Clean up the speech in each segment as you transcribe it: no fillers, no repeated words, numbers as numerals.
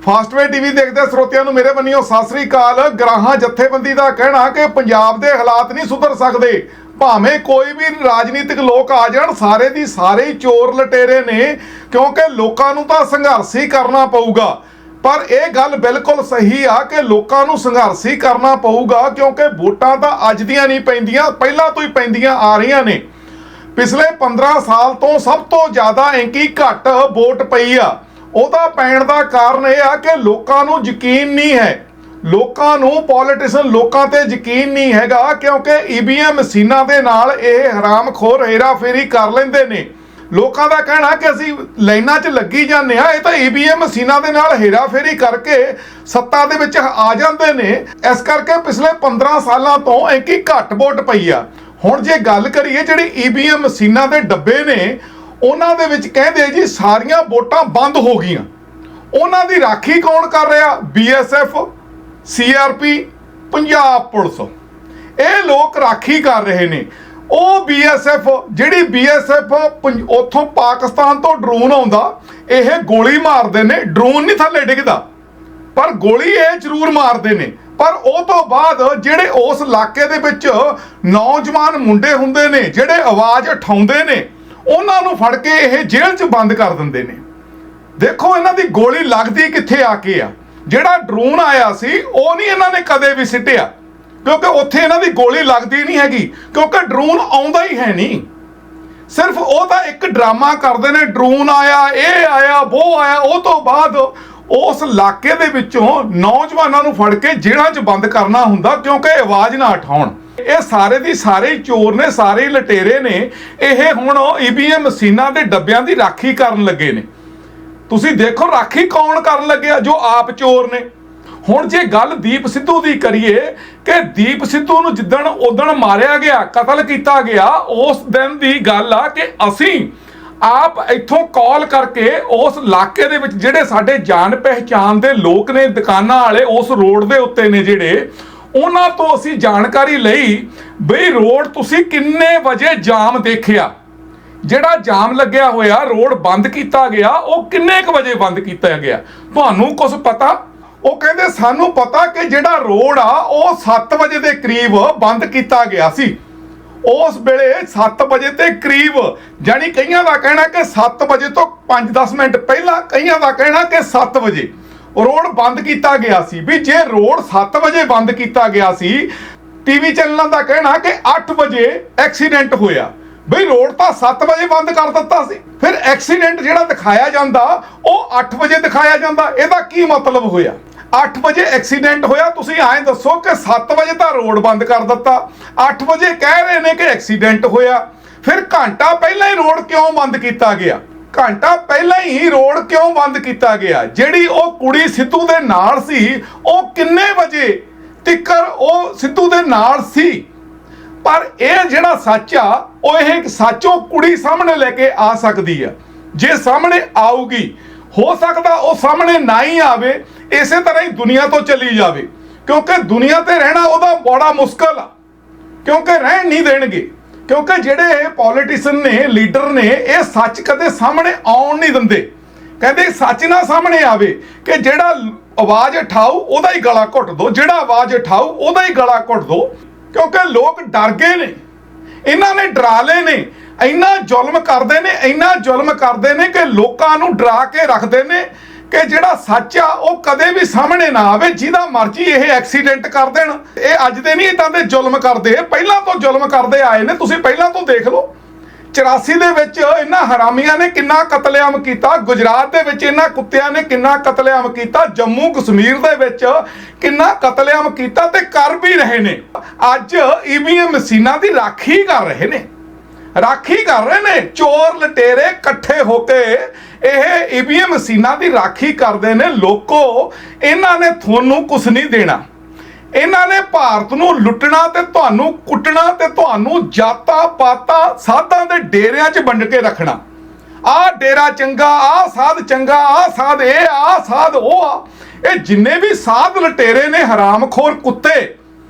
Fastway TV ਦੇਖਦੇ ਸਰੋਤਿਆਂ ਨੂੰ ਮੇਰੇ ਵੱਲੋਂ ਸਤਿ ਸ੍ਰੀ ਅਕਾਲ। ਗਰਾਹਾਂ ਜਥੇਬੰਦੀ ਦਾ ਕਹਿਣਾ ਕਿ ਪੰਜਾਬ ਦੇ ਹਾਲਾਤ ਨਹੀਂ ਸੁਧਰ ਸਕਦੇ, ਭਾਵੇਂ ਕੋਈ ਵੀ ਰਾਜਨੀਤਿਕ ਲੋਕ ਆ ਜਾਣ, ਸਾਰੇ ਦੀ ਸਾਰੇ ਹੀ ਚੋਰ ਲਟੇਰੇ ਨੇ, ਕਿਉਂਕਿ ਲੋਕਾਂ ਨੂੰ ਤਾਂ ਸੰਘਰਸ਼ ਹੀ ਕਰਨਾ ਪਊਗਾ। ਪਰ ਇਹ ਗੱਲ ਬਿਲਕੁਲ ਸਹੀ ਆ ਕਿ ਲੋਕਾਂ ਨੂੰ ਸੰਘਰਸ਼ ਹੀ ਕਰਨਾ ਪਊਗਾ, ਕਿਉਂਕਿ ਵੋਟਾਂ ਤਾਂ ਅੱਜ ਦੀਆਂ ਨਹੀਂ ਪੈਂਦੀਆਂ, ਪਹਿਲਾਂ ਤੋਂ ਹੀ ਪੈਂਦੀਆਂ ਆ ਰਹੀਆਂ ਨੇ। ਪਿਛਲੇ 15 ਸਾਲ ਤੋਂ ਸਭ ਤੋਂ ਜ਼ਿਆਦਾ ਇੰਕੀ ਘੱਟ ਵੋਟ ਪਈ ਆ। ਉਹਦਾ ਪੈਣ ਦਾ ਕਾਰਨ ਇਹ ਆ ਕਿ ਲੋਕਾਂ ਨੂੰ ਯਕੀਨ ਨਹੀਂ ਹੈ, ਲੋਕਾਂ ਨੂੰ ਪੋਲੀਟੀਸ਼ੀਅਨ ਲੋਕਾਂ ਤੇ ਯਕੀਨ ਨਹੀਂ ਹੈਗਾ, ਕਿਉਂਕਿ ਈਵੀਐਮ ਮਸ਼ੀਨਾਂ ਦੇ ਨਾਲ ਇਹ ਹਰਾਮਖੋਰ ਹੇਰਾਫੇਰੀ ਕਰ ਲੈਂਦੇ ਨੇ। ਲੋਕਾਂ ਦਾ ਕਹਿਣਾ ਕਿ ਅਸੀਂ ਲਾਈਨਾਂ 'ਚ ਲੱਗੀ ਜਾਂਦੇ ਆ, ਇਹ ਤਾਂ ਈਵੀਐਮ ਮਸ਼ੀਨਾਂ ਦੇ ਨਾਲ ਹੇਰਾਫੇਰੀ ਕਰਕੇ ਸੱਤਾ ਦੇ ਵਿੱਚ ਆ ਜਾਂਦੇ ਨੇ। ਇਸ ਕਰਕੇ ਪਿਛਲੇ 15 ਸਾਲਾਂ ਤੋਂ ਇੰਕੀ ਘੱਟ ਵੋਟ ਪਈ ਆ। ਹੁਣ ਜੇ ਗੱਲ ਕਰੀਏ ਜਿਹੜੀ ਈਵੀਐਮ ਮਸ਼ੀਨਾਂ ਦੇ ਡੱਬੇ ਨੇ, ਉਹਨਾਂ ਦੇ ਵਿੱਚ ਕਹਿੰਦੇ ਜੀ ਸਾਰੀਆਂ ਵੋਟਾਂ ਬੰਦ ਹੋ ਗਈਆਂ। ਉਹਨਾਂ ਦੀ ਰਾਖੀ ਕੌਣ ਕਰ ਰਿਹਾ? ਬੀਐਸਐਫ, ਸੀਆਰਪੀ, ਪੰਜਾਬ ਪੁਲਿਸ, ਇਹ ਲੋਕ ਰਾਖੀ ਕਰ ਰਹੇ ਨੇ। ਉਹ ਬੀਐਸਐਫ ਜਿਹੜੀ ਬੀਐਸਐਫ ਉੱਥੋਂ ਪਾਕਿਸਤਾਨ ਤੋਂ ਡਰੋਨ ਆਉਂਦਾ, ਇਹ ਗੋਲੀ ਮਾਰਦੇ ਨੇ। ਡਰੋਨ ਨਹੀਂ ਥੱਲੇ ਡਿੱਗਦਾ, ਪਰ ਗੋਲੀ ਇਹ ਜ਼ਰੂਰ ਮਾਰਦੇ ਨੇ। ਪਰ ਉਹ ਤੋਂ ਬਾਅਦ ਜਿਹੜੇ ਉਸ ਇਲਾਕੇ ਦੇ ਵਿੱਚ ਨੌਜਵਾਨ ਮੁੰਡੇ ਹੁੰਦੇ ਨੇ, ਜਿਹੜੇ ਆਵਾਜ਼ ਉਠਾਉਂਦੇ ਨੇ, ਉਹਨਾਂ ਨੂੰ ਫੜ ਕੇ ਇਹ ਜੇਲ੍ਹ 'ਚ ਬੰਦ ਕਰ ਦਿੰਦੇ ਨੇ। ਦੇਖੋ ਇਹਨਾਂ ਦੀ ਗੋਲੀ ਲੱਗਦੀ ਕਿੱਥੇ ਆ ਕੇ ਆ। ਜਿਹੜਾ ਡਰੋਨ ਆਇਆ ਸੀ ਉਹ ਨਹੀਂ ਇਹਨਾਂ ਨੇ ਕਦੇ ਵੀ ਸਿੱਟਿਆ, ਕਿਉਂਕਿ ਉੱਥੇ ਇਹਨਾਂ ਦੀ ਗੋਲੀ ਲੱਗਦੀ ਨਹੀਂ ਹੈਗੀ, ਕਿਉਂਕਿ ਡਰੋਨ ਆਉਂਦਾ ਹੀ ਹੈ ਨਹੀਂ। ਸਿਰਫ ਉਹ ਤਾਂ ਇੱਕ ਡਰਾਮਾ ਕਰਦੇ ਨੇ, ਡਰੋਨ ਆਇਆ, ਇਹ ਆਇਆ, ਉਹ ਆਇਆ। ਉਹ ਤੋਂ ਬਾਅਦ ਉਸ ਇਲਾਕੇ ਦੇ ਵਿੱਚੋਂ ਨੌਜਵਾਨਾਂ ਨੂੰ ਫੜ ਕੇ ਜੇਲ੍ਹਾਂ 'ਚ ਬੰਦ ਕਰਨਾ ਹੁੰਦਾ, ਕਿਉਂਕਿ ਆਵਾਜ਼ ਨਾ ਉਠਾਉਣ। ਇਹ ਸਾਰੇ ਦੀ ਸਾਰੇ ਹੀ ਚੋਰ ਨੇ, ਸਾਰੇ ਹੀ ਲਟੇਰੇ ਨੇ। ਇਹ ਹੁਣ ਈਵੀਐਮ ਮਸ਼ੀਨਾਂ ਦੇ ਡੱਬਿਆਂ ਦੀ ਰਾਖੀ ਕਰਨ ਲੱਗੇ ਨੇ। ਤੁਸੀਂ ਦੇਖੋ ਰਾਖੀ ਕੌਣ ਕਰਨ ਲੱਗਿਆ? ਜੋ ਆਪ ਚੋਰ ਨੇ। ਹੁਣ ਜੇ ਗੱਲ ਦੀਪ ਸਿੱਧੂ ਦੀ ਕਰੀਏ ਕਿ ਦੀਪ ਸਿੱਧੂ ਨੂੰ ਜਿੱਦਣ ਉਦਣ ਮਾਰਿਆ ਗਿਆ, ਕਤਲ ਕੀਤਾ ਗਿਆ, ਉਸ ਦਿਨ ਦੀ ਗੱਲ ਆ ਕਿ ਅਸੀਂ ਆਪ ਇੱਥੋਂ ਕਾਲ ਕਰਕੇ ਉਸ ਇਲਾਕੇ ਦੇ ਵਿੱਚ ਜਿਹੜੇ ਸਾਡੇ ਜਾਣ ਪਹਿਚਾਣ ਦੇ ਲੋਕ ਨੇ, ਦੁਕਾਨਾਂ ਵਾਲੇ ਉਸ ਰੋਡ ਦੇ ਉੱਤੇ ਨੇ ਜਿਹੜੇ, ਉਹਨਾਂ ਤੋਂ ਅਸੀਂ ਜਾਣਕਾਰੀ ਲਈ ਬਈ ਰੋਡ ਤੁਸੀਂ ਕਿੰਨੇ ਵਜੇ ਜਾਮ ਦੇਖਿਆ, ਜਿਹੜਾ ਜਾਮ ਲੱਗਿਆ ਹੋਇਆ, ਰੋਡ ਬੰਦ ਕੀਤਾ ਗਿਆ, ਉਹ ਕਿੰਨੇ ਕੁ ਵਜੇ ਬੰਦ ਕੀਤਾ ਗਿਆ, ਤੁਹਾਨੂੰ ਕੁਝ ਪਤਾ? ਉਹ ਕਹਿੰਦੇ ਸਾਨੂੰ ਪਤਾ ਕਿ ਜਿਹੜਾ ਰੋਡ ਆ ਉਹ 7 ਵਜੇ ਦੇ ਕਰੀਬ ਬੰਦ ਕੀਤਾ ਗਿਆ ਸੀ। ਉਸ ਵੇਲੇ 7 ਵਜੇ ਤੇ ਕਰੀਬ, ਜਾਨੀ ਕਈਆਂ ਦਾ ਕਹਿਣਾ ਕਿ 7 ਵਜੇ ਤੋਂ 5-10 ਮਿੰਟ ਪਹਿਲਾਂ, ਕਈਆਂ ਦਾ ਕਹਿਣਾ ਕਿ 7 ਵਜੇ ਰੋਡ ਬੰਦ ਕੀਤਾ ਗਿਆ ਸੀ। ਵੀ ਜੇ ਰੋਡ 7 ਵਜੇ ਬੰਦ ਕੀਤਾ ਗਿਆ ਸੀ, ਟੀਵੀ ਚੈਨਲਾਂ ਦਾ ਕਹਿਣਾ ਕਿ 8 ਵਜੇ ਐਕਸੀਡੈਂਟ ਹੋਇਆ। ਬਈ ਰੋਡ ਤਾਂ 7 ਵਜੇ ਬੰਦ ਕਰ ਦਿੱਤਾ ਸੀ, ਫਿਰ ਐਕਸੀਡੈਂਟ ਜਿਹੜਾ ਦਿਖਾਇਆ ਜਾਂਦਾ ਉਹ 8 ਵਜੇ ਦਿਖਾਇਆ ਜਾਂਦਾ। ਇਹਦਾ ਕੀ ਮਤਲਬ ਹੋਇਆ? 8 ਵਜੇ ਐਕਸੀਡੈਂਟ ਹੋਇਆ, ਤੁਸੀਂ ਐਂ ਦੱਸੋ ਕਿ 7 ਵਜੇ ਤਾਂ ਰੋਡ ਬੰਦ ਕਰ ਦਿੱਤਾ, 8 ਵਜੇ ਕਹਿ ਰਹੇ ਨੇ ਕਿ ਐਕਸੀਡੈਂਟ ਹੋਇਆ। ਫਿਰ ਘੰਟਾ ਪਹਿਲਾਂ ਹੀ ਰੋਡ ਕਿਉਂ ਬੰਦ ਕੀਤਾ ਗਿਆ? ਘੰਟਾ ਪਹਿਲਾਂ ਹੀ ਰੋਡ ਕਿਉਂ ਬੰਦ ਕੀਤਾ ਗਿਆ? ਜਿਹੜੀ ਉਹ ਕੁੜੀ ਸਿੱਧੂ ਦੇ ਨਾਲ ਸੀ, ਉਹ ਕਿੰਨੇ ਵਜੇ ਤਿੱਕਰ ਉਹ ਸਿੱਧੂ ਦੇ ਨਾਲ ਸੀ? ਪਰ ਇਹ ਜਿਹੜਾ ਸੱਚ ਆ, ਉਹ ਇਹ ਸੱਚ ਉਹ ਕੁੜੀ ਸਾਹਮਣੇ ਲੈ ਕੇ ਆ ਸਕਦੀ ਆ। ਜੇ ਸਾਹਮਣੇ ਆਊਗੀ, ਹੋ ਸਕਦਾ ਉਹ ਸਾਹਮਣੇ ਨਾ ਹੀ ਆਵੇ, ਇਸੇ ਤਰ੍ਹਾਂ ਹੀ ਦੁਨੀਆ ਤੋਂ ਚਲੀ ਜਾਵੇ, ਕਿਉਂਕਿ ਦੁਨੀਆ ਤੇ ਰਹਿਣਾ ਉਹਦਾ ਬੜਾ ਮੁਸ਼ਕਲ ਆ, ਕਿਉਂਕਿ ਰਹਿਣ ਨਹੀਂ ਦੇਣਗੇ। ਕਿਉਂਕਿ ਜਿਹੜੇ ਪੋਲੀਟੀਸ਼ੀਅਨ ਨੇ, ਲੀਡਰ ਨੇ, ਇਹ ਸੱਚ ਕਦੇ ਸਾਹਮਣੇ ਆਉਣ ਨਹੀਂ ਦਿੰਦੇ। ਕਹਿੰਦੇ ਸੱਚ ਨਾ ਸਾਹਮਣੇ ਆਵੇ ਕਿ ਜਿਹੜਾ ਆਵਾਜ਼ ਉਠਾਊ ਉਹਦਾ ਹੀ ਗਲਾ ਘੁੱਟ ਦੋ, ਜਿਹੜਾ ਆਵਾਜ਼ ਉਠਾਊ ਉਹਦਾ ਹੀ ਗਲਾ ਘੁੱਟ ਦੋ, ਕਿਉਂਕਿ ਲੋਕ ਡਰ ਗਏ ਨੇ। ਇਹਨਾਂ ਨੇ ਡਰਾ ਲਏ ਨੇ, ਇੰਨਾ ਜ਼ੁਲਮ ਕਰਦੇ ਨੇ, ਇੰਨਾ ਜ਼ੁਲਮ ਕਰਦੇ ਨੇ ਕਿ ਲੋਕਾਂ ਨੂੰ ਡਰਾ ਕੇ ਰੱਖਦੇ ਨੇ ਕਿ ਜਿਹੜਾ ਸੱਚ ਆ ਉਹ ਕਦੇ ਵੀ ਸਾਹਮਣੇ ਨਾ ਆਵੇ। ਜਿਹਦਾ ਮਰਜ਼ੀ ਇਹ ਐਕਸੀਡੈਂਟ ਕਰ ਦੇਣ। ਇਹ ਅੱਜ ਦੇ ਨਹੀਂ ਇਦਾਂ ਦੇ ਜ਼ੁਲਮ ਕਰਦੇ, ਪਹਿਲਾਂ ਤੋਂ ਜ਼ੁਲਮ ਕਰਦੇ ਆਏ ਨੇ। ਤੁਸੀਂ ਪਹਿਲਾਂ ਤੋਂ ਦੇਖ ਲਓ, 84 ਦੇ ਵਿੱਚ ਇਹਨਾਂ ਹਰਾਮੀਆਂ ਨੇ ਕਿੰਨਾ ਕਤਲੇਆਮ ਕੀਤਾ, ਗੁਜਰਾਤ ਦੇ ਵਿੱਚ ਇਹਨਾਂ ਕੁੱਤਿਆਂ ਨੇ ਕਿੰਨਾ ਕਤਲੇਆਮ ਕੀਤਾ, ਜੰਮੂ ਕਸ਼ਮੀਰ ਦੇ ਵਿੱਚ ਕਿੰਨਾ ਕਤਲੇਆਮ ਕੀਤਾ, ਤੇ ਕਰ ਵੀ ਰਹੇ ਨੇ। ਅੱਜ ਈਵੀਐਮ ਮਸ਼ੀਨਾਂ ਦੀ ਰਾਖੀ ਕਰ ਰਹੇ ਨੇ, ਰਾਖੀ ਕਰ ਰਹੇ ਨੇ। ਚੋਰ ਲਟੇਰੇ ਇਕੱਠੇ ਹੋ ਕੇ ਇਹ ਈਵੀਐਮ ਮਸ਼ੀਨਾਂ ਦੀ ਰਾਖੀ ਕਰਦੇ ਨੇ। ਲੋਕੋ, ਇਹਨਾਂ ਨੇ ਤੁਹਾਨੂੰ ਕੁਝ ਨਹੀਂ ਦੇਣਾ। ਇਹਨਾਂ ਨੇ ਭਾਰਤ ਨੂੰ ਲੁੱਟਣਾ ਤੇ ਤੁਹਾਨੂੰ ਕੁੱਟਣਾ ਤੇ ਤੁਹਾਨੂੰ ਜਾਤਾਂ ਪਾਤਾਂ ਸਾਧਾਂ ਦੇ ਡੇਰਿਆਂ 'ਚ ਵੰਡ ਕੇ ਰੱਖਣਾ। ਆਹ ਡੇਰਾ ਚੰਗਾ, ਆਹ ਸਾਧ ਚੰਗਾ, ਆਹ ਸਾਧ ਇਹ, ਆਹ ਸਾਧ ਉਹ ਆ। ਇਹ ਜਿੰਨੇ ਵੀ ਸਾਧ ਲਟੇਰੇ ਨੇ, ਹਰਾਮਖੋਰ ਕੁੱਤੇ,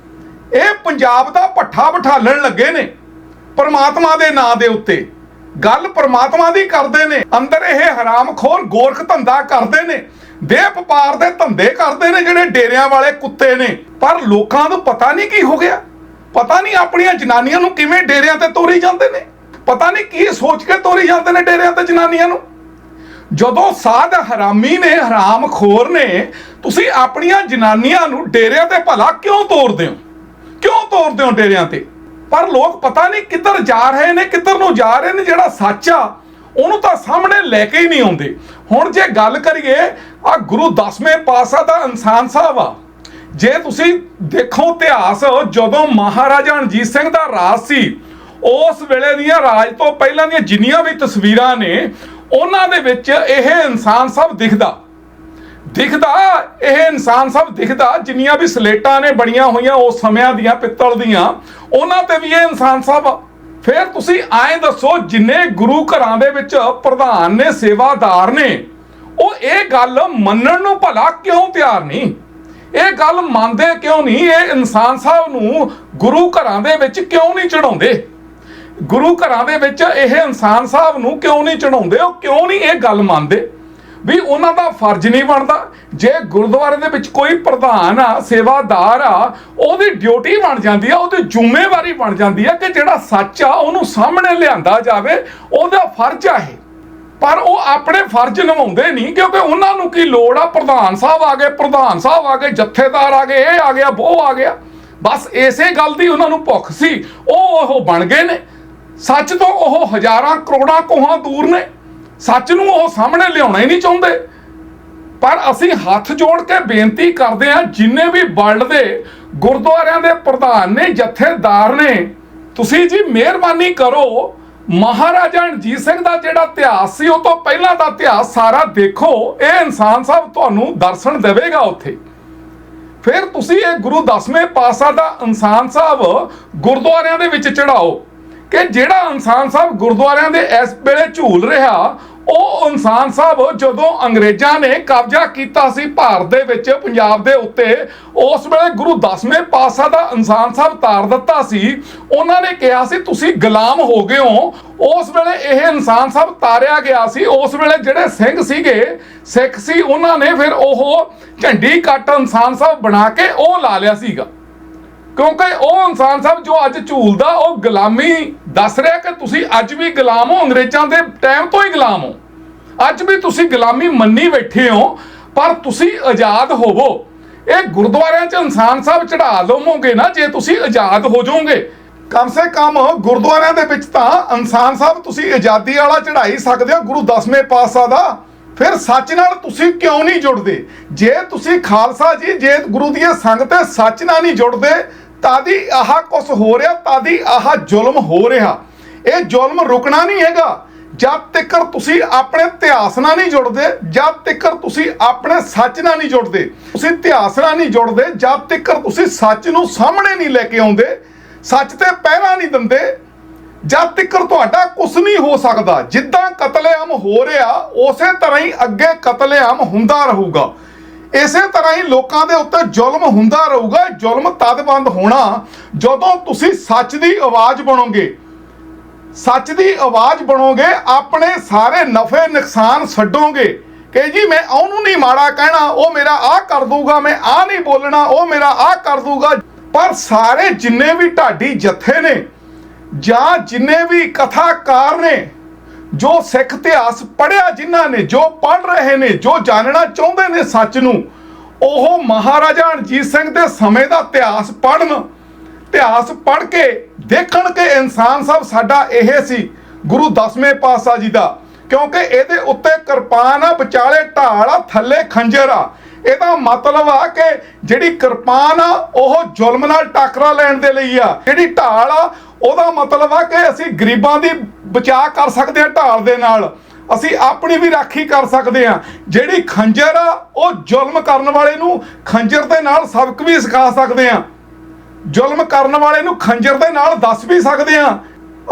ਇਹ ਪੰਜਾਬ ਦਾ ਪੱਠਾ ਬਿਠਾਲਣ ਲੱਗੇ ਨੇ ਪਰਮਾਤਮਾ ਦੇ ਨਾਂ ਦੇ ਉੱਤੇ। ਗੱਲ ਪਰਮਾਤਮਾ ਦੀ ਕਰਦੇ ਨੇ, ਅੰਦਰ ਇਹ ਹਰਾਮਖੋਰ ਗੋਰਖ ਧੰਦਾ ਕਰਦੇ ਨੇ। ਦੇਹ ਵਪਾਰ ਦੇ ਧੰਦੇ ਕਰਦੇ ਨੇ ਜਿਹੜੇ ਡੇਰਿਆਂ ਵਾਲੇ ਕੁੱਤੇ ਨੇ। ਪਰ ਲੋਕਾਂ ਨੂੰ ਪਤਾ ਨਹੀਂ ਕੀ ਹੋ ਗਿਆ, ਪਤਾ ਨਹੀਂ ਆਪਣੀਆਂ ਜਨਾਨੀਆਂ ਨੂੰ ਕਿਵੇਂ ਡੇਰਿਆਂ ਤੇ ਤੋਰੀ ਜਾਂਦੇ ਨੇ, ਪਤਾ ਨਹੀਂ ਕੀ ਸੋਚ ਕੇ ਤੋਰੀ ਜਾਂਦੇ ਨੇ ਡੇਰਿਆਂ ਤੇ ਜਨਾਨੀਆਂ ਨੂੰ। ਜਦੋਂ ਸਾਧ ਹਰਾਮੀ ਨੇ, ਹਰਾਮਖੋਰ ਨੇ, ਤੁਸੀਂ ਆਪਣੀਆਂ ਜਨਾਨੀਆਂ ਨੂੰ ਡੇਰਿਆਂ ਤੇ ਭਲਾ ਕਿਉਂ ਤੋਰਦੇ ਹੋ, ਕਿਉਂ ਤੋਰਦੇ ਹੋ ਡੇਰਿਆਂ ਤੇ? ਪਰ ਲੋਕ ਪਤਾ ਨਹੀਂ ਕਿੱਧਰ ਜਾ ਰਹੇ ਨੇ, ਕਿੱਧਰ ਨੂੰ ਜਾ ਰਹੇ ਨੇ। ਜਿਹੜਾ ਸੱਚ ਆ ਉਹਨੂੰ ਤਾਂ ਸਾਹਮਣੇ ਲੈ ਕੇ ਹੀ ਨਹੀਂ ਆਉਂਦੇ। ਹੁਣ ਜੇ ਗੱਲ ਕਰੀਏ ਆ ਗੁਰੂ 10ਵੇਂ ਪਾਤਸ਼ਾਹ ਦਾ ਇਨਸਾਨ ਸਾਹਿਬ ਆ, ਜੇ ਤੁਸੀਂ ਦੇਖੋ ਇਤਿਹਾਸ, ਜਦੋਂ ਮਹਾਰਾਜਾ ਰਣਜੀਤ ਸਿੰਘ ਦਾ ਰਾਜ ਸੀ, ਉਸ ਵੇਲੇ ਦੀਆਂ ਰਾਜ ਤੋਂ ਪਹਿਲਾਂ ਦੀਆਂ ਜਿੰਨੀਆਂ ਵੀ ਤਸਵੀਰਾਂ ਨੇ, ਉਹਨਾਂ ਦੇ ਵਿੱਚ ਇਹ ਇਨਸਾਨ ਸਾਹਿਬ ਦਿਖਦਾ। ਇਹ ਇਨਸਾਨ ਸਾਹਿਬ ਦਿਖਦਾ। ਜਿੰਨੀਆਂ ਵੀ ਸਲੇਟਾਂ ਨੇ ਬਣੀਆਂ ਹੋਈਆਂ ਉਸ ਸਮਿਆਂ ਦੀਆਂ ਪਿੱਤਲ ਦੀਆਂ, ਉਹਨਾਂ ਤੇ ਵੀ ਇਹ ਇਨਸਾਨ ਸਾਹਿਬ ਆ। ਫਿਰ ਤੁਸੀਂ ਐਂ ਦੱਸੋ, ਜਿੰਨੇ ਗੁਰੂ ਘਰਾਂ ਦੇ ਵਿੱਚ ਪ੍ਰਧਾਨ ਨੇ, ਸੇਵਾਦਾਰ ਨੇ, ਉਹ ਇਹ ਗੱਲ ਮੰਨਣ ਨੂੰ ਭਲਾ ਕਿਉਂ ਤਿਆਰ ਨਹੀਂ? ਇਹ ਗੱਲ ਮੰਨਦੇ ਕਿਉਂ ਨਹੀਂ? ਇਹ ਇਨਸਾਨ ਸਾਹਿਬ ਨੂੰ ਗੁਰੂ ਘਰਾਂ ਦੇ ਵਿੱਚ ਕਿਉਂ ਨਹੀਂ ਚੜਾਉਂਦੇ? ਗੁਰੂ ਘਰਾਂ ਦੇ ਵਿੱਚ ਇਹ ਇਨਸਾਨ ਸਾਹਿਬ ਨੂੰ ਕਿਉਂ ਨਹੀਂ ਚੜਾਉਂਦੇ? ਉਹ ਕਿਉਂ ਨਹੀਂ ਇਹ ਗੱਲ ਮੰਨਦੇ ਵੀ ਉਹਨਾਂ ਦਾ ਫਰਜ਼ ਨਹੀਂ ਬਣਦਾ? ਜੇ ਗੁਰਦੁਆਰੇ ਦੇ ਵਿੱਚ ਕੋਈ ਪ੍ਰਧਾਨ ਆ, ਸੇਵਾਦਾਰ ਆ, ਉਹਦੀ ਡਿਊਟੀ ਬਣ ਜਾਂਦੀ ਆ, ਉਹਦੀ ਜ਼ਿੰਮੇਵਾਰੀ ਬਣ ਜਾਂਦੀ ਆ ਕਿ ਜਿਹੜਾ ਸੱਚ ਆ ਉਹਨੂੰ ਸਾਹਮਣੇ ਲਿਆਂਦਾ ਜਾਵੇ, ਉਹਦਾ ਫਰਜ਼ ਆ ਇਹ। ਪਰ ਉਹ ਆਪਣੇ ਫਰਜ਼ ਨਿਭਾਉਂਦੇ ਨਹੀਂ, ਕਿਉਂਕਿ ਉਹਨਾਂ ਨੂੰ ਕੀ ਲੋੜ ਆ? ਪ੍ਰਧਾਨ ਸਾਹਿਬ ਆ ਗਏ, ਜਥੇਦਾਰ ਆ ਗਏ, ਇਹ ਆ ਗਿਆ, ਉਹ ਆ ਗਿਆ। ਬਸ ਇਸੇ ਗੱਲ ਦੀ ਉਹਨਾਂ ਨੂੰ ਭੁੱਖ ਸੀ। ਉਹ ਬਣ ਗਏ ਨੇ। ਸੱਚ ਤੋਂ ਉਹ ਹਜ਼ਾਰਾਂ ਕਰੋੜਾਂ ਕੋਹਾਂ ਦੂਰ ਨੇ। ਸੱਚ ਨੂੰ ਉਹ ਸਾਹਮਣੇ ਲਿਆਉਣਾ ਹੀ ਨਹੀਂ ਚਾਹੁੰਦੇ। ਪਰ ਅਸੀਂ ਹੱਥ ਜੋੜ ਕੇ ਬੇਨਤੀ ਕਰਦੇ ਹਾਂ, ਜਿੰਨੇ ਵੀ ਵਰਲਡ ਦੇ ਗੁਰਦੁਆਰਿਆਂ ਦੇ ਪ੍ਰਧਾਨ ਨੇ, ਜਥੇਦਾਰ ਨੇ, ਤੁਸੀਂ ਜੀ ਮਿਹਰਬਾਨੀ ਕਰੋ, ਮਹਾਰਾਜਾ ਰਣਜੀਤ ਸਿੰਘ ਦਾ ਜਿਹੜਾ ਇਤਿਹਾਸ ਸੀ, ਉਹ ਤੋਂ ਪਹਿਲਾਂ ਦਾ ਇਤਿਹਾਸ ਸਾਰਾ ਦੇਖੋ। ਇਹ ਇਨਸਾਨ ਸਾਹਿਬ ਤੁਹਾਨੂੰ ਦਰਸ਼ਨ ਦੇਵੇਗਾ ਉੱਥੇ। ਫਿਰ ਤੁਸੀਂ ਇਹ ਗੁਰੂ 10ਵੇਂ ਪਾਤਸ਼ਾਹ ਦਾ ਇਨਸਾਨ ਸਾਹਿਬ ਗੁਰਦੁਆਰਿਆਂ ਦੇ ਵਿੱਚ ਚੜਾਓ ਕਿ ਜਿਹੜਾ ਇਨਸਾਨ ਸਾਹਿਬ ਗੁਰਦੁਆਰਿਆਂ ਦੇ ਇਸ ਵੇਲੇ ਝੂਲ ਰਿਹਾ, ਉਹ ਇਨਸਾਨ ਸਾਹਿਬ ਜਦੋਂ ਅੰਗਰੇਜ਼ਾਂ ਨੇ ਕਬਜ਼ਾ ਕੀਤਾ ਸੀ ਭਾਰਤ ਦੇ ਵਿੱਚ, ਪੰਜਾਬ ਦੇ ਉੱਤੇ, ਉਸ ਵੇਲੇ ਗੁਰੂ 10ਵੇਂ ਪਾਤਸ਼ਾਹ ਦਾ ਇਨਸਾਨ ਸਾਹਿਬ ਤਾਰ ਦਿੱਤਾ ਸੀ। ਉਹਨਾਂ ਨੇ ਕਿਹਾ ਸੀ ਤੁਸੀਂ ਗੁਲਾਮ ਹੋ ਗਏ ਹੋ। ਉਸ ਵੇਲੇ ਇਹ ਇਨਸਾਨ ਸਾਹਿਬ ਤਾਰਿਆ ਗਿਆ ਸੀ। ਉਸ ਵੇਲੇ ਜਿਹੜੇ ਸਿੰਘ ਸੀਗੇ, ਸਿੱਖ ਸੀ, ਉਹਨਾਂ ਨੇ ਫਿਰ ਉਹ ਝੰਡੀ ਕੱਟ ਇਨਸਾਨ ਸਾਹਿਬ ਬਣਾ ਕੇ ਉਹ ਲਾ ਲਿਆ ਸੀਗਾ, ਕਿਉਂਕਿ ਉਹ ਇਨਸਾਨ ਸਾਹਿਬ ਜੋ ਅੱਜ ਝੂਲਦਾ, ਉਹ ਗੁਲਾਮੀ ਦੱਸ ਰਿਹਾ ਕਿ ਤੁਸੀਂ ਅੱਜ ਵੀ ਗੁਲਾਮ ਹੋ, ਅੰਗਰੇਜ਼ਾਂ ਦੇ ਟਾਈਮ ਤੋਂ ਹੀ ਗੁਲਾਮ ਹੋ। ਅੱਜ ਵੀ ਤੁਸੀਂ ਗੁਲਾਮੀ ਮੰਨੀ ਬੈਠੇ ਹੋ, ਪਰ ਤੁਸੀਂ ਆਜ਼ਾਦ ਹੋਵੋ। ਇਹ ਗੁਰਦੁਆਰਿਆਂ 'ਚ ਇਨਸਾਨ ਸਾਹਿਬ ਚੜਾ ਲਵੋਗੇ ਨਾ, ਜੇ ਤੁਸੀਂ ਆਜ਼ਾਦ ਹੋ ਜਾਓਗੇ। ਕਮ ਸੇ ਕਮ ਗੁਰਦੁਆਰਿਆਂ ਦੇ ਵਿੱਚ ਤਾਂ ਇਨਸਾਨ ਸਾਹਿਬ ਤੁਸੀਂ ਆਜ਼ਾਦੀ ਵਾਲਾ ਚੜਾਈ ਸਕਦੇ ਹੋ, ਗੁਰੂ 10ਵੇਂ ਪਾਤਸ਼ਾਹ ਦਾ। ਫਿਰ ਸੱਚ ਨਾਲ ਤੁਸੀਂ ਕਿਉਂ ਨਹੀਂ ਜੁੜਦੇ? ਜੇ ਤੁਸੀਂ ਖਾਲਸਾ ਜੀ, ਜੇ ਗੁਰੂ ਦੀਆਂ ਸੰਗਤਾਂ ਸੱਚ ਨਾਲ ਨਹੀਂ ਜੁੜਦੇ, ਤਾਦੀ ਆਹ ਕੁਛ ਹੋ ਰਿਹਾ, ਤਾਦੀ ਆਹ ਜ਼ੁਲਮ ਹੋ ਰਿਹਾ। ਇਹ ਜ਼ੁਲਮ ਰੁਕਣਾ ਨਹੀਂ ਹੈਗਾ ਜਦ ਤੱਕ ਤੁਸੀਂ ਆਪਣੇ ਇਤਿਹਾਸ ਨਾਲ ਨਹੀਂ ਜੁੜਦੇ, ਜਦ ਤੱਕ ਤੁਸੀਂ ਆਪਣੇ ਸੱਚ ਨਾਲ ਨਹੀਂ ਜੁੜਦੇ। ਤੁਸੀਂ ਇਤਿਹਾਸ ਨਾਲ ਨਹੀਂ ਜੁੜਦੇ ਜਦ ਤੱਕ ਤੁਸੀਂ ਸੱਚ ਨੂੰ ਸਾਹਮਣੇ ਨਹੀਂ ਲੈ ਕੇ ਆਉਂਦੇ, ਸੱਚ ਤੇ ਪਹਿਰਾ ਨਹੀਂ ਦਿੰਦੇ, ਜਦ ਤੱਕ ਤੁਹਾਡਾ ਕੁਝ ਨਹੀਂ ਹੋ ਸਕਦਾ। ਜਿੱਦਾਂ ਕਤਲੇਆਮ ਹੋ ਰਿਹਾ, ਉਸੇ ਤਰ੍ਹਾਂ ਹੀ ਅੱਗੇ ਕਤਲੇਆਮ ਹੁੰਦਾ ਰਹੂਗਾ। ਇਸੇ ਤਰ੍ਹਾਂ ਹੀ ਲੋਕਾਂ ਦੇ ਉੱਤੇ ਜ਼ੁਲਮ ਹੁੰਦਾ ਰਹੂਗਾ। ਜ਼ੁਲਮ ਤਦ ਬੰਦ ਹੋਣਾ ਜਦੋਂ ਤੁਸੀਂ ਸੱਚ ਦੀ ਆਵਾਜ਼ ਬਣੋਗੇ। ਸੱਚ ਦੀ ਆਵਾਜ਼ ਬਣੋਗੇ, ਆਪਣੇ ਸਾਰੇ ਨਫੇ ਨੁਕਸਾਨ ਛੱਡੋਗੇ ਕਿ ਜੀ ਮੈਂ ਉਹਨੂੰ ਨਹੀਂ ਮਾੜਾ ਕਹਿਣਾ, ਉਹ ਮੇਰਾ ਆਹ ਕਰ ਦੂਗਾ, ਮੈਂ ਆਹ ਨਹੀਂ ਬੋਲਣਾ, ਉਹ ਮੇਰਾ ਆਹ ਕਰ ਦੂਗਾ। ਪਰ ਸਾਰੇ ਜਿੰਨੇ ਵੀ ਢਾਡੀ ਜਥੇ ਨੇ ਜਾਂ ਜਿੰਨੇ ਵੀ ਕਥਾਕਾਰ ਨੇ, ਜੋ ਸਿੱਖ ਇਤਿਹਾਸ ਪੜ੍ਹਿਆ ਜਿਨ੍ਹਾਂ ਨੇ, ਜੋ ਪੜ੍ਹ ਰਹੇ ਨੇ, ਜੋ ਜਾਣਨਾ ਚਾਹੁੰਦੇ ਨੇ ਸੱਚ ਨੂੰ, ਉਹ ਮਹਾਰਾਜਾ ਰਣਜੀਤ ਸਿੰਘ ਦੇ ਸਮੇਂ ਦਾ ਇਤਿਹਾਸ ਪੜ੍ਹਨ। ਇਤਿਹਾਸ ਪੜ੍ਹ ਕੇ ਦੇਖਣ ਕਿ ਇਨਸਾਨ ਸਾਹਿਬ ਸਾਡਾ ਇਹ ਸੀ, ਗੁਰੂ 10ਵੇਂ ਪਾਤਸ਼ਾਹ ਜੀ ਦਾ। ਕਿਉਂਕਿ ਇਹਦੇ ਉੱਤੇ ਕਿਰਪਾਨ ਆ, ਵਿਚਾਲੇ ਢਾਲ ਆ, ਥੱਲੇ ਖੰਜਰ ਆ। ਇਹਦਾ ਮਤਲਬ ਆ ਕਿ ਜਿਹੜੀ ਕਿਰਪਾਨ ਆ ਉਹ ਜ਼ੁਲਮ ਨਾਲ ਟੱਕਰਾ ਲੈਣ ਦੇ ਲਈ ਆ, ਜਿਹੜੀ ਢਾਲ ਆ ਉਹਦਾ ਮਤਲਬ ਆ ਕਿ ਅਸੀਂ ਗਰੀਬਾਂ ਦੀ ਬਚਾਅ ਕਰ ਸਕਦੇ ਹਾਂ ਢਾਲ ਦੇ ਨਾਲ, ਅਸੀਂ ਆਪਣੀ ਵੀ ਰਾਖੀ ਕਰ ਸਕਦੇ ਹਾਂ। ਜਿਹੜੀ ਖੰਜਰ ਆ ਉਹ ਜ਼ੁਲਮ ਕਰਨ ਵਾਲੇ ਨੂੰ ਖੰਜਰ ਦੇ ਨਾਲ ਸਬਕ ਵੀ ਸਿਖਾ ਸਕਦੇ ਹਾਂ, ਜ਼ੁਲਮ ਕਰਨ ਵਾਲੇ ਨੂੰ ਖੰਜਰ ਦੇ ਨਾਲ ਦੱਸ ਵੀ ਸਕਦੇ ਹਾਂ।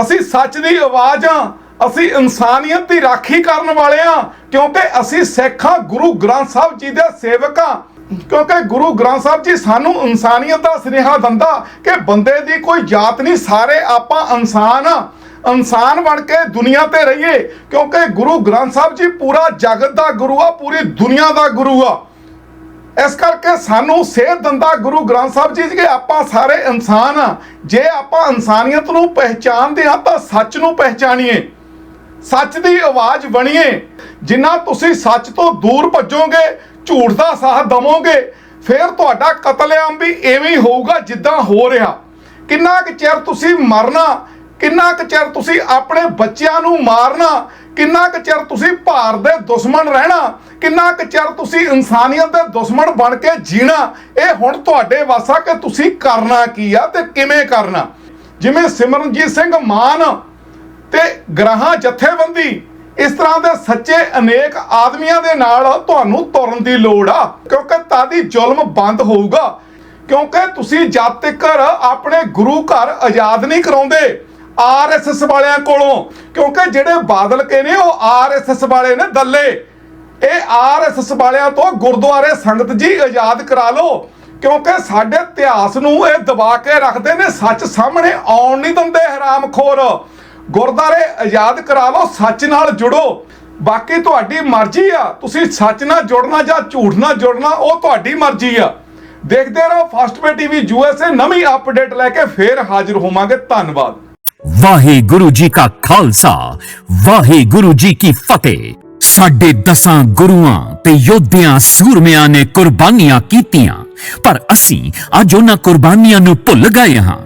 ਅਸੀਂ ਸੱਚ ਦੀ ਆਵਾਜ਼ ਆ, ਅਸੀਂ ਇਨਸਾਨੀਅਤ ਦੀ ਰਾਖੀ ਕਰਨ ਵਾਲੇ ਆ, ਕਿਉਂਕਿ ਅਸੀਂ ਸਿੱਖ ਹਾਂ, ਗੁਰੂ ਗ੍ਰੰਥ ਸਾਹਿਬ ਜੀ ਦੇ ਸੇਵਕ ਆ। ਕਿਉਂਕਿ ਗੁਰੂ ਗ੍ਰੰਥ ਸਾਹਿਬ ਜੀ ਸਾਨੂੰ ਇਨਸਾਨੀਅਤ ਦਾ ਸੁਨੇਹਾ ਦਿੰਦਾ ਕਿ ਬੰਦੇ ਦੀ ਕੋਈ ਜਾਤ ਨਹੀਂ, ਸਾਰੇ ਆਪਾਂ ਇਨਸਾਨ ਆ। इंसान बन के दुनिया ते रहिए, क्योंकि गुरु ग्रंथ साहब जी पूरा जगत दा गुरु आ, पूरी दुनिया दा गुरु आ। इस करके सानू सेध दिंदा गुरु ग्रंथ साहब जी कि आपां सारे इंसान आ, जे आपां इंसानियत नूं पहचानदे आ तां सच नूं पहचानीए, सच दी आवाज़ बणीए। जिन्ना तुसी सच तो दूर भजोगे, झूठ दा साथ दवोगे, फिर तुहाडा कतलेआम भी इवें ही होऊगा जिद्दां हो रहा। किन्ना क चिर तुसी मरना, किन्ना क चिर तुसी अपने बच्चिआं नूं मारना, किन्ना क चिर तुसी भारत दे दुश्मन रहना, किन्ना क चिर तुसी इंसानियत दे दुश्मन बन के जीना, ये हुण तुहाडे वस आ कि तुसी करना की आ ते किवें करना। जिवें सिमरनजीत सिंह मान ते ग्राहां जथेबंदी, इस तरह के सच्चे अनेक आदमियों के नाल तुहानूं तुरन की लोड़ आ, क्योंकि तादी जुल्म बंद होऊगा। क्योंकि तुसी जद तक अपने गुरु घर आज़ाद नहीं कराउंदे RSS वालियां कोलों, क्योंकि जिहड़े बादल के ने वो RSS वाले ने दल्ले, ये RSS वालियां तो गुरुद्वारे संगत जी आज़ाद करा लो, क्योंकि साडे इतिहास नूं ये दबा के रखते ने, सच सामने आउण नहीं दिंदे हरामखोर। गुरुद्वारे आज़ाद करा लो, सच नाल जुड़ो, बाकी तुहाडी मर्जी आ, तुसी सच नाल जुड़ना जां झूठ नाल जुड़ना वो तुहाडी मर्जी आ। देखते रहो फास्ट वे टीवी USA, नवीं अपडेट लैके फिर हाजिर होवांगे। धन्नवाद। वाहेगुरु जी का खालसा, वाहेगुरु जी की फतेह। साडे 10 गुरुआं ते योद्धियां सूरमियां ने कुर्बानियां कीतियां, पर असीं अज उन्हां कुर्बानियां नूं भुल गए हां,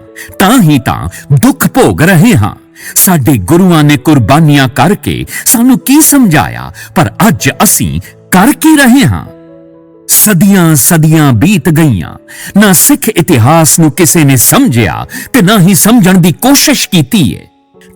तां ही तां दुख भोग रहे हां। साडे गुरुआं ने कुर्बानियां करके सानू की समझाया, पर अज असीं कर की रहे हां। सदियां सदियां बीत गईयां, ना सिख इतिहास नूं किसे ने समझिया ते ना ही समझण दी कोशिश कीती है।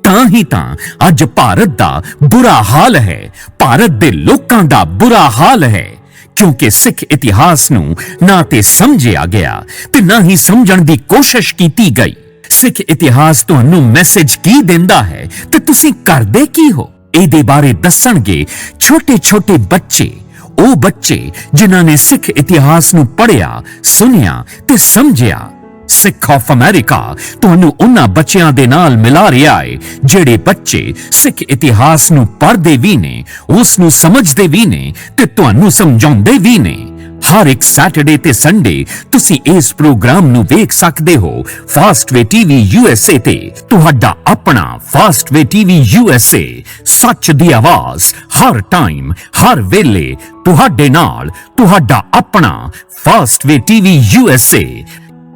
तां ही तां अज भारत दा बुरा हाल है, भारत दे लोकां दा बुरा हाल है, क्योंकि सिख इतिहास नूं ना ते समझिया गया ते ना ही समझण दी कोशिश कीती गई। सिख इतिहास तुहानू मैसेज की देंदा है ते तुसी करदे की हो? इहदे बारे दसणगे छोटे छोटे बच्चे, ओ बच्चे जिन्हां ने सिख इतिहास नू पढ़िया, सुनिया ते समझिया। सिख ऑफ अमेरिका तुहानू उन्हां बच्चियां दे नाल मिला रिहा है जेड़े बच्चे सिख इतिहास नू पढ़दे भी ने, उस नू समझदे भी ने ते तुहानू समझाउंदे भी ने। हर एक सैटरडे ते संडे तुसी इस प्रोग्राम नू वेख सकदे हो फास्ट वे टीवी USA ते। तुहाडा अपना फास्ट वे टीवी USA, सच दी आवाज हर टाइम हर वेले तुहाडे नाल। तुहाडा अपना फास्ट वे टीवी USA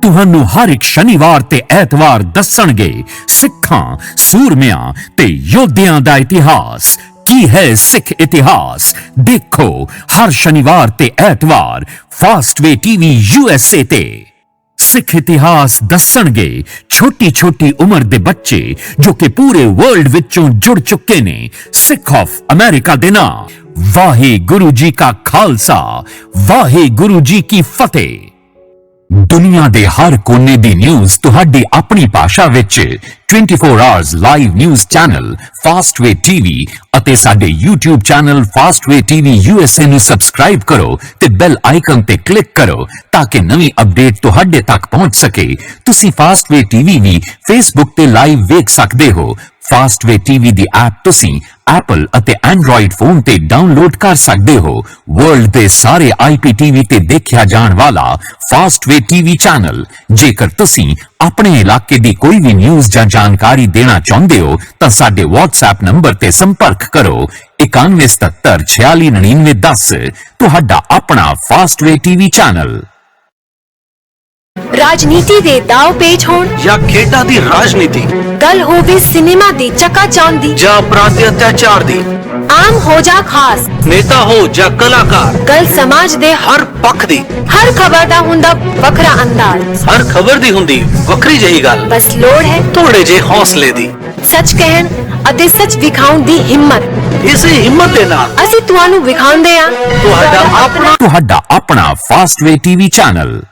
तुहानू हर एक शनिवार ते ऐतवार दसणगे सिखां, सूरमियां ते योद्धियां दा इतिहास। की है सिख इतिहास? देखो हर शनिवार ते ऐतवार फास्ट वे टीवी USA ते। सिख इतिहास दसणगे छोटी छोटी उम्र दे बच्चे जो कि पूरे वर्ल्ड विचों जुड़ चुके ने सिख ऑफ अमेरिका दे नाल। वाहेगुरु जी का खालसा, वाहेगुरु जी की फतेह। दुनिया दे हर कोने दी न्यूज़ तुहाडी अपनी भाषा विच 24 hours live news channel fast way TV ਅਤੇ ਸਾਡੇ YouTube channel fast way TV USA ਨੂੰ ਸਬਸਕ੍ਰਾਈਬ ਕਰੋ ਤੇ ਬੈਲ ਆਈਕਨ ਤੇ ਕਲਿੱਕ ਕਰੋ ਤਾਂ ਕਿ ਨਵੀਂ ਅਪਡੇਟ ਤੁਹਾਡੇ ਤੱਕ ਪਹੁੰਚ ਸਕੇ। ਤੁਸੀਂ ਫਾਸਟ ਵੇ ਟੀਵੀ ਵੀ Facebook ਤੇ ਲਾਈਵ ਵੇਖ ਸਕਦੇ ਹੋ। ਫਾਸਟ ਵੇ ਟੀਵੀ ਦੀ ਐਪ ਤੁਸੀਂ Apple ਅਤੇ Android ਫੋਨ ਤੇ ਡਾਊਨਲੋਡ ਕਰ ਸਕਦੇ ਹੋ। ਵਰਲਡ ਦੇ ਸਾਰੇ IPTV ਤੇ ਦੇਖਿਆ ਜਾਣ ਵਾਲਾ ਫਾਸਟ ਵੇ ਟੀਵੀ ਚੈਨਲ। ਜੇਕਰ ਤੁਸੀਂ ਆਪਣੇ ਇਲਾਕੇ ਦੀ ਕੋਈ ਵੀ ਨਿਊਜ਼ ਜਾਂ ਜਾਣਕਾਰੀ ਦੇਣਾ ਚਾਹੁੰਦੇ ਹੋ ਤਾਂ ਸਾਡੇ WhatsApp ਨੰਬਰ ਤੇ ਸੰਪਰਕ ਕਰੋ 9177469910। ਤੁਹਾਡਾ ਆਪਣਾ ਫਾਸਟ ਵੇ ਟੀਵੀ ਚੈਨਲ। राजनीति दे दाव पेच होण या खेडां दी राजनीति, गल होवे सिनेमा दी चकाचौंध दी या अपराध दे अत्याचार दी, आम हो जा खास, नेता हो या कलाकार, गल समाज दे हर पक्ष दी, हर खबर दा हुंदा वखरा अंदाज, हर खबर दी हुंदी वखरी जही गल, बस लोड़ है थोड़े जे हौसले दी, सच कहण अते सच विखाउण दी हिम्मत। इसे हिम्मत दे नाल ਅਸੀਂ ਤੁਹਾਨੂੰ ਵਿਖਾਉਂਦੇ ਆ ਤੁਹਾਡਾ ਆਪਣਾ ਫਾਸਟ ਵੇ ਟੀਵੀ ਚੈਨਲ।